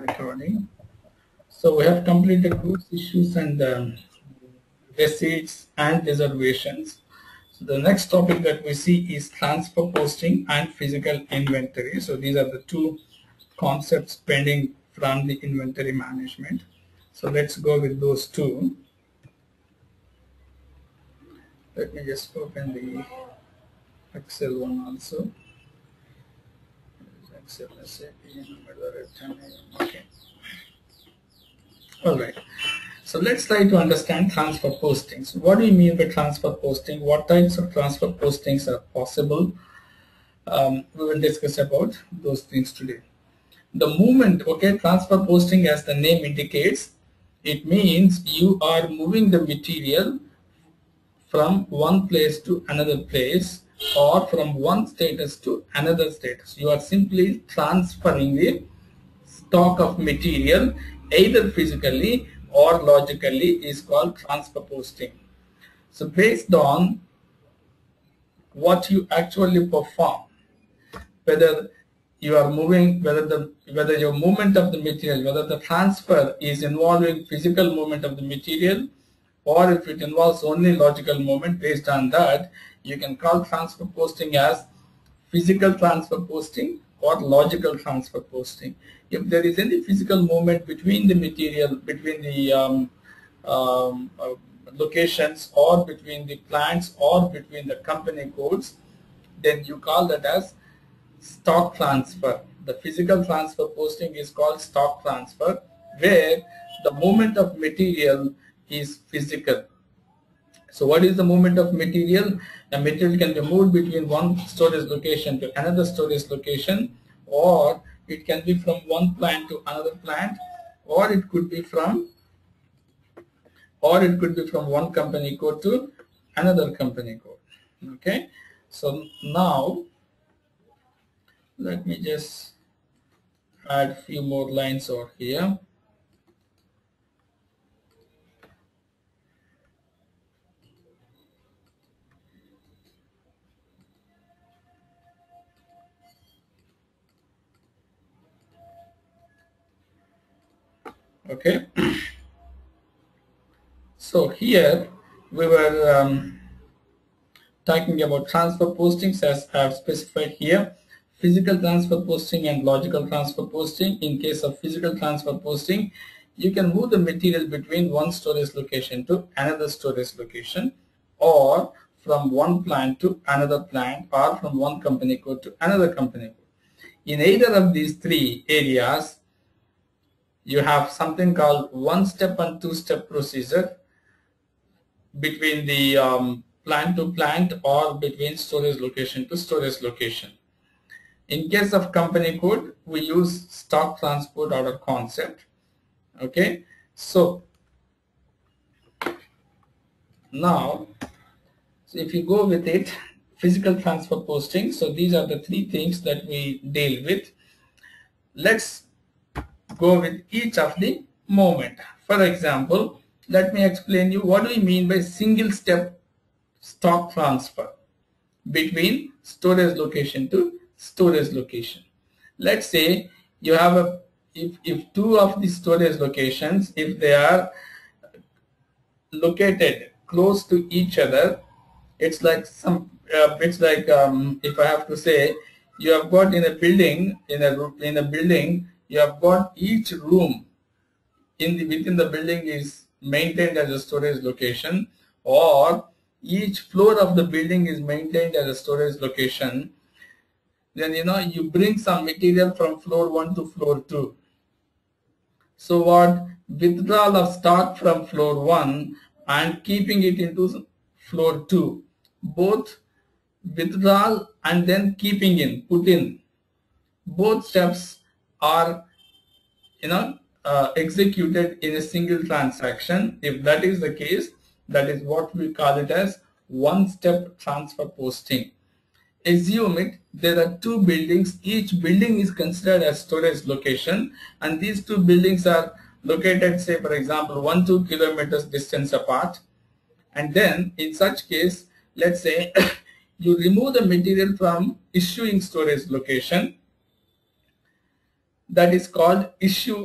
recording. So we have completed goods issues and receipts and reservations. So the next topic that we see is transfer posting and physical inventory. So these are the two concepts pending from the inventory management. So let's go with those two. Let me just open the Excel one also. Excel SAP okay. All right. So let's try to understand transfer postings. What do you mean by transfer posting? What types of transfer postings are possible? We will discuss about those things today. The movement, okay, transfer posting, as the name indicates, it means you are moving the material from one place to another place or from one status to another status. You are simply transferring the stock of material either physically or logically is called transfer posting. So based on what you actually perform, whether you are moving, whether your movement of the material, whether the transfer is involving physical movement of the material, or if it involves only logical movement, based on that, you can call transfer posting as physical transfer posting or logical transfer posting. If there is any physical movement between the material, between the locations, or between the plants, or between the company codes, then you call that as stock transfer. The physical transfer posting is called stock transfer, where the movement of material is physical. So what is the movement of material? The material can be moved between one storage location to another storage location, or it can be from one plant to another plant, or it could be from one company code to another company code. Okay, so now let me just add a few more lines over here. Okay, so here we were talking about transfer postings, as I have specified here. Physical transfer posting and logical transfer posting. In case of physical transfer posting, you can move the material between one storage location to another storage location, or from one plant to another plant, or from one company code to another company code. In either of these three areas, you have something called one-step and two-step procedure between the plant to plant, or between storage location to storage location. In case of company code, we use stock transport order concept. Okay, so now, so if you go with it, physical transfer posting, so these are the three things that we deal with. Let's go with each of the moment. For example, let me explain you what do we mean by single step stock transfer between storage location to storage location. Let's say you have if two of the storage locations, if they are located close to each other, it's like if I have to say, you have got in a building, you have got each room within the building is maintained as a storage location, or each floor of the building is maintained as a storage location. Then you bring some material from floor 1 to floor 2. So what? Withdrawal of stock from floor 1 and keeping it into floor 2. Both withdrawal and then put in. Both steps are executed in a single transaction. If that is the case, that is what we call it as one-step transfer posting. Assume it, there are two buildings, each building is considered as storage location, and these two buildings are located, say for example, 1-2 kilometers distance apart. And then in such case, let's say you remove the material from issuing storage location, that is called issue